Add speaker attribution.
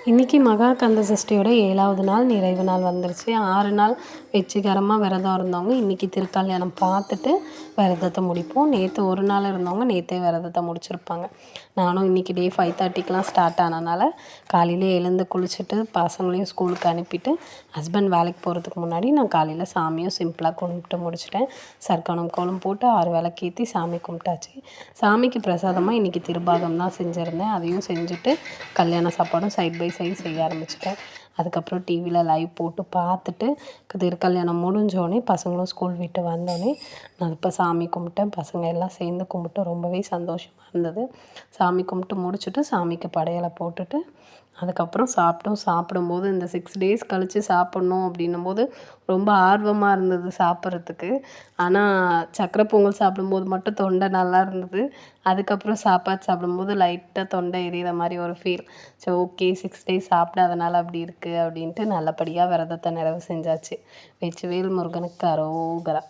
Speaker 1: இன்றைக்கி மகா கந்த சஷ்டியோட 7வது நாள் நிறைவு நாள் வந்துருச்சு. 6 நாள் வெற்றிகரமாக விரதம் இருந்தவங்க இன்றைக்கி திருக்கல்யாணம் பார்த்துட்டு விரதத்தை முடிப்போம். நேற்று ஒரு நாள் இருந்தவங்க நேற்றே விரதத்தை முடிச்சிருப்பாங்க. நானும் இன்றைக்கி டே 5:30க்கெலாம் ஸ்டார்ட் ஆனதுனால காலையில் எழுந்து குளிச்சுட்டு பசங்களையும் ஸ்கூலுக்கு அனுப்பிட்டு ஹஸ்பண்ட் வேலைக்கு போகிறதுக்கு முன்னாடி நான் காலையில் சாமியும் சிம்பிளாக கும்பிட்டு முடிச்சிட்டேன். சர்க்கனம் கோலம் போட்டு 6 விளக்கேற்றி சாமி கும்பிட்டாச்சு. சாமிக்கு பிரசாதமாக இன்றைக்கி திருபாகம் தான் செஞ்சுருந்தேன். அதையும் செஞ்சுட்டு கல்யாண சாப்பாடும் சைட் பை சைடு செய்ய ஆரம்பிச்சிட்டேன். அதுக்கப்புறம் டிவியில் லைவ் போட்டு பார்த்துட்டு திருக்கல்யாணம் முடிஞ்சோடனே பசங்களும் ஸ்கூல் விட்டு வந்தோடனே நான் இப்போ சாமி கும்பிட்டேன். பசங்க எல்லாம் சேர்ந்து கும்பிட்டு ரொம்பவே சந்தோஷமாக இருந்தது. சாமி கும்பிட்டு முடிச்சுட்டு சாமிக்கு படையலை போட்டுட்டு அதுக்கப்புறம் சாப்பிட்டோம். சாப்பிடும்போது இந்த 6 டேஸ் கழித்து சாப்பிட்ணும் அப்படின்னும்போது ரொம்ப ஆர்வமாக இருந்தது சாப்பிட்றதுக்கு. ஆனால் சக்கரை பொங்கல் சாப்பிடும்போது மட்டும் தொண்டை நல்லா இருந்தது. அதுக்கப்புறம் சாப்பாடு சாப்பிடும்போது லைட்டாக தொண்டை எரியிற மாதிரி ஒரு ஃபீல். சரி, ஓகே, 6 டேஸ் சாப்பிடாதனால அப்படி இருக்குது அப்படின்ட்டு நல்லபடியாக விரதத்தை நிறைவு செஞ்சாச்சு. வெற்றிவேல் முருகனுக்கு அரோகரா.